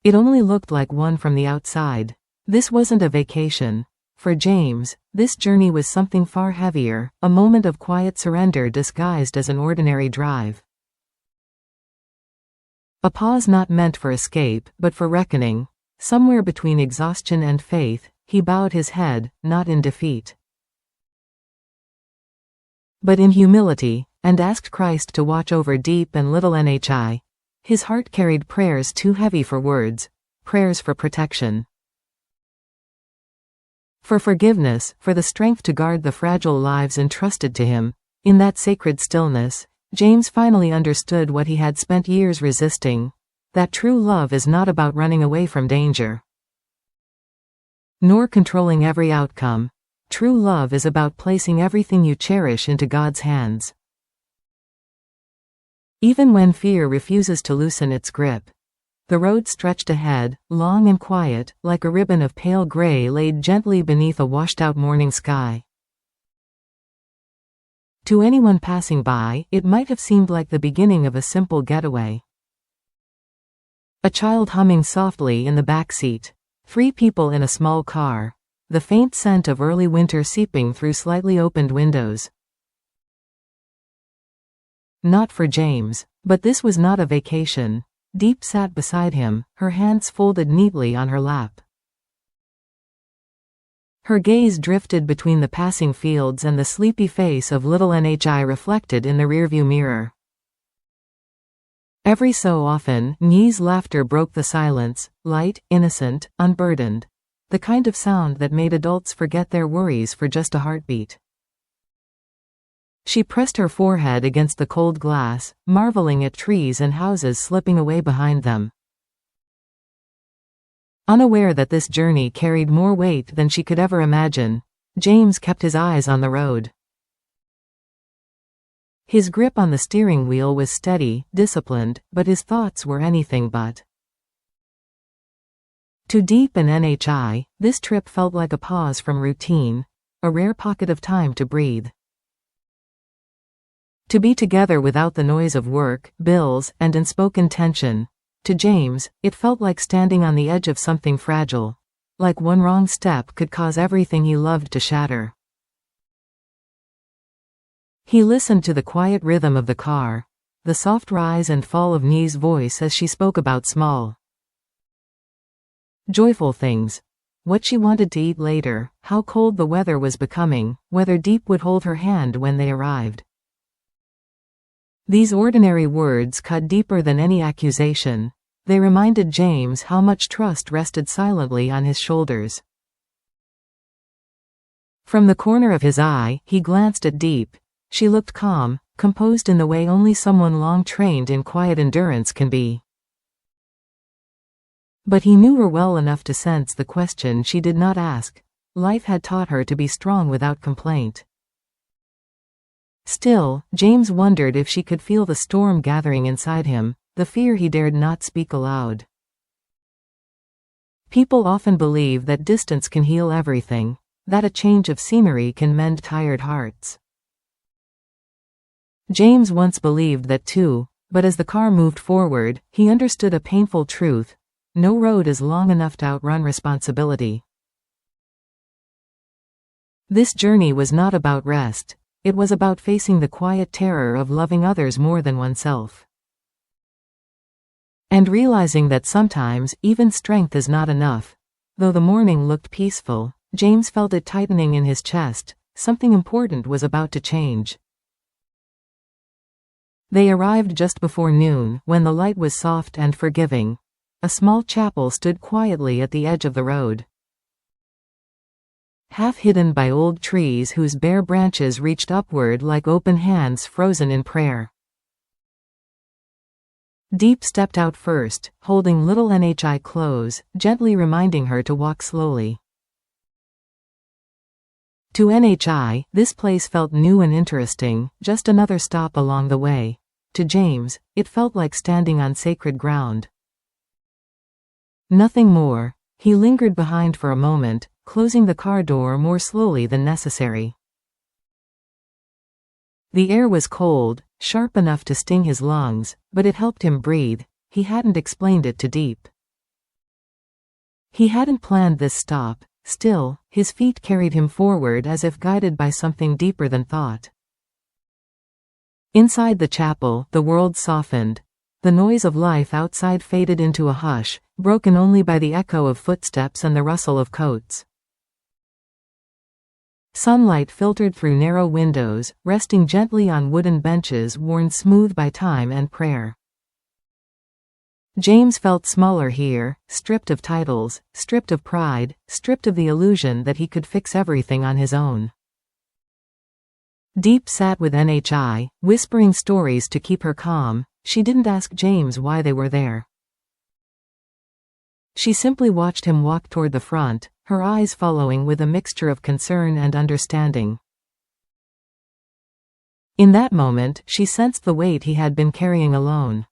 It only looked like one from the outside. This wasn't a vacation. For James, this journey was something far heavier, a moment of quiet surrender disguised as an ordinary drive. A pause not meant for escape, but for reckoning. Somewhere between exhaustion and faith, he bowed his head, not in defeat, but in humility, and asked Christ to watch over Deep and little Nhi. His heart carried prayers too heavy for words, prayers for protection, for forgiveness, for the strength to guard the fragile lives entrusted to him. In that sacred stillness, James finally understood what he had spent years resisting, that true love is not about running away from danger, nor controlling every outcome. True love is about placing everything you cherish into God's hands, even when fear refuses to loosen its grip. The road stretched ahead, long and quiet, like a ribbon of pale gray laid gently beneath a washed-out morning sky. To anyone passing by, it might have seemed like the beginning of a simple getaway. A child humming softly in the back seat. 3 people in a small car. The faint scent of early winter seeping through slightly opened windows. Not for James. But this was not a vacation. Deep sat beside him, her hands folded neatly on her lap. Her gaze drifted between the passing fields and the sleepy face of little Nhi reflected in the rearview mirror. Every so often, Nhi's laughter broke the silence, light, innocent, unburdened. The kind of sound that made adults forget their worries for just a heartbeat. She pressed her forehead against the cold glass, marveling at trees and houses slipping away behind them. Unaware that this journey carried more weight than she could ever imagine, James kept his eyes on the road. His grip on the steering wheel was steady, disciplined, but his thoughts were anything but. To Deep and Nhi, this trip felt like a pause from routine, a rare pocket of time to breathe. To be together without the noise of work, bills, and unspoken tension. To James, it felt like standing on the edge of something fragile. Like one wrong step could cause everything he loved to shatter. He listened to the quiet rhythm of the car, the soft rise and fall of Nhi's voice as she spoke about small, joyful things. What she wanted to eat later, how cold the weather was becoming, whether Deep would hold her hand when they arrived. These ordinary words cut deeper than any accusation. They reminded James how much trust rested silently on his shoulders. From the corner of his eye, he glanced at Deep. She looked calm, composed in the way only someone long trained in quiet endurance can be. But he knew her well enough to sense the question she did not ask. Life had taught her to be strong without complaint. Still, James wondered if she could feel the storm gathering inside him, the fear he dared not speak aloud. People often believe that distance can heal everything, that a change of scenery can mend tired hearts. James once believed that too, but as the car moved forward, he understood a painful truth. No road is long enough to outrun responsibility. This journey was not about rest. It was about facing the quiet terror of loving others more than oneself. And realizing that sometimes, even strength is not enough. Though the morning looked peaceful, James felt it tightening in his chest. Something important was about to change. They arrived just before noon, when the light was soft and forgiving. A small chapel stood quietly at the edge of the road, half hidden by old trees whose bare branches reached upward like open hands frozen in prayer. Deep stepped out first, holding little Nhi close, gently reminding her to walk slowly. To Nhi, this place felt new and interesting, just another stop along the way. To James, it felt like standing on sacred ground. Nothing more. He lingered behind for a moment, closing the car door more slowly than necessary. The air was cold, sharp enough to sting his lungs, but it helped him breathe. He hadn't explained it to Deep. He hadn't planned this stop. Still, his feet carried him forward as if guided by something deeper than thought. Inside the chapel, the world softened. The noise of life outside faded into a hush, broken only by the echo of footsteps and the rustle of coats. Sunlight filtered through narrow windows, resting gently on wooden benches worn smooth by time and prayer. James felt smaller here, stripped of titles, stripped of pride, stripped of the illusion that he could fix everything on his own. Deep sat with NHI, whispering stories to keep her calm. She didn't ask James why they were there. She simply watched him walk toward the front, her eyes following with a mixture of concern and understanding. In that moment, she sensed the weight he had been carrying alone.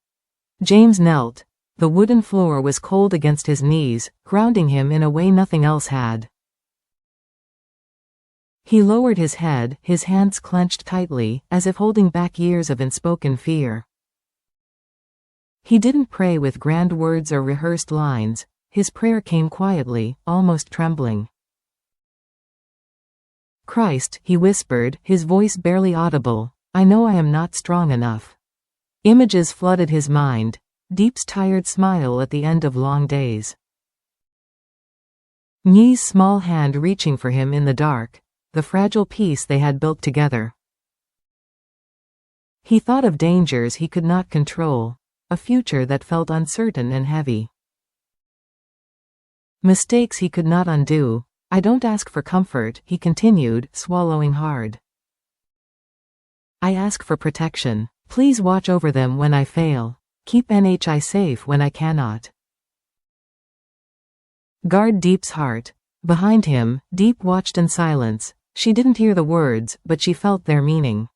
James knelt. The wooden floor was cold against his knees, grounding him in a way nothing else had. He lowered his head, his hands clenched tightly, as if holding back years of unspoken fear. He didn't pray with grand words or rehearsed lines. His prayer came quietly, almost trembling. "Christ," he whispered, his voice barely audible, "I know I am not strong enough." Images flooded his mind. Deep's tired smile at the end of long days. Nye's small hand reaching for him in the dark, the fragile peace they had built together. He thought of dangers he could not control, a future that felt uncertain and heavy. Mistakes he could not undo. "I don't ask for comfort," he continued, swallowing hard. "I ask for protection. Please watch over them when I fail. Keep NHI safe when I cannot. Guard Deep's heart." Behind him, Deep watched in silence. She didn't hear the words, but she felt their meaning.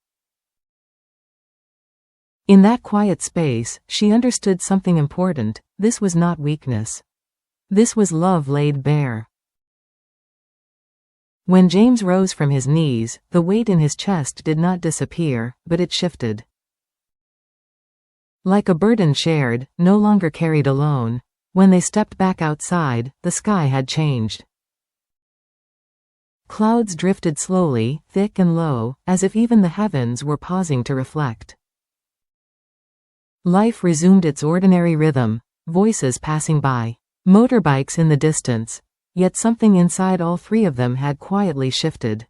In that quiet space, she understood something important. This was not weakness. This was love laid bare. When James rose from his knees, the weight in his chest did not disappear, but it shifted. Like a burden shared, no longer carried alone. When they stepped back outside, the sky had changed. Clouds drifted slowly, thick and low, as if even the heavens were pausing to reflect. Life resumed its ordinary rhythm, voices passing by, motorbikes in the distance, yet something inside all three of them had quietly shifted.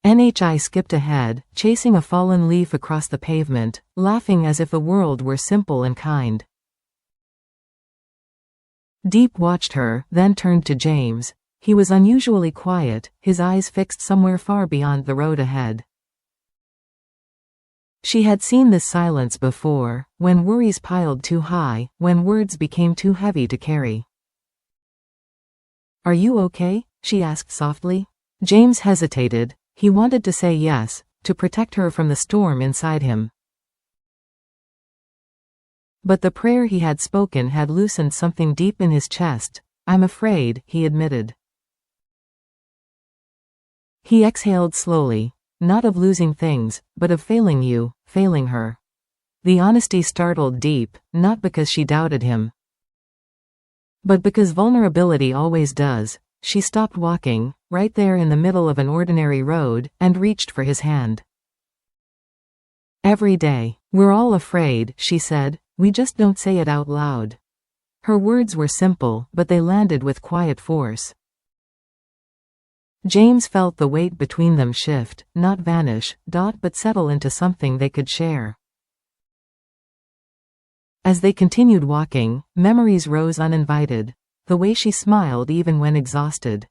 NHI skipped ahead, chasing a fallen leaf across the pavement, laughing as if the world were simple and kind. Deep watched her, then turned to James. He was unusually quiet, his eyes fixed somewhere far beyond the road ahead. She had seen this silence before, when worries piled too high, when words became too heavy to carry. "Are you okay?" she asked softly. James hesitated. He wanted to say yes, to protect her from the storm inside him. But the prayer he had spoken had loosened something deep in his chest. "I'm afraid," he admitted. He exhaled slowly. Not of losing things, but of failing you, failing her. The honesty startled Deep, not because she doubted him, but because vulnerability always does. She stopped walking, right there in the middle of an ordinary road, and reached for his hand. "Every day. We're all afraid," she said. "We just don't say it out loud." Her words were simple, but they landed with quiet force. James felt the weight between them shift, not vanish, but settle into something they could share. As they continued walking, memories rose uninvited. The way she smiled even when exhausted.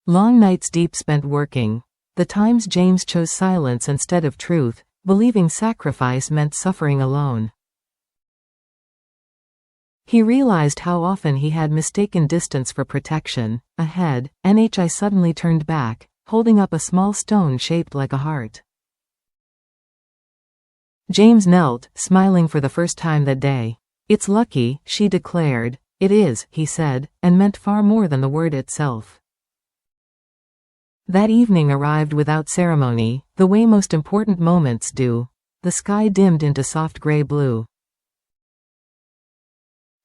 Long nights Deep spent working. The times James chose silence instead of truth, believing sacrifice meant suffering alone. He realized how often he had mistaken distance for protection. Ahead, NHI suddenly turned back, holding up a small stone shaped like a heart. James knelt, smiling for the first time that day. "It's lucky," she declared. "It is," he said, and meant far more than the word itself. That evening arrived without ceremony, the way most important moments do. The sky dimmed into soft gray blue.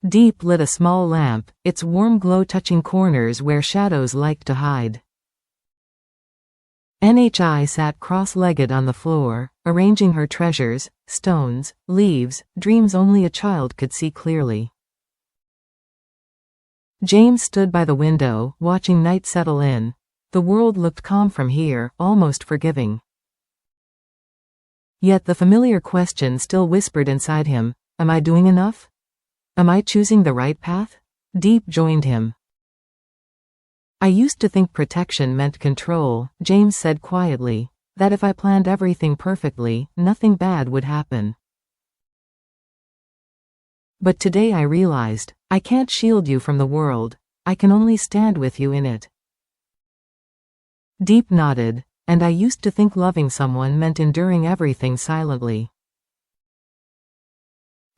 Deep lit a small lamp, its warm glow touching corners where shadows liked to hide. NHI sat cross-legged on the floor, arranging her treasures, stones, leaves, dreams only a child could see clearly. James stood by the window, watching night settle in. The world looked calm from here, almost forgiving. Yet the familiar question still whispered inside him, am I doing enough? Am I choosing the right path? Deep joined him. I used to think protection meant control, James said quietly, that if I planned everything perfectly, nothing bad would happen. But today I realized, I can't shield you from the world, I can only stand with you in it. Deep nodded, and I used to think loving someone meant enduring everything silently.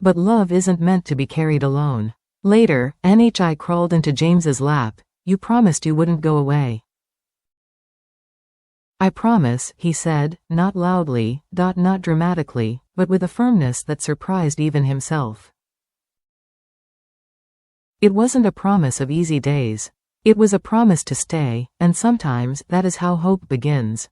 But love isn't meant to be carried alone. Later, NHI crawled into James's lap. You promised you wouldn't go away. I promise, he said, not loudly, not dramatically, but with a firmness that surprised even himself. It wasn't a promise of easy days. It was a promise to stay, and sometimes that is how hope begins.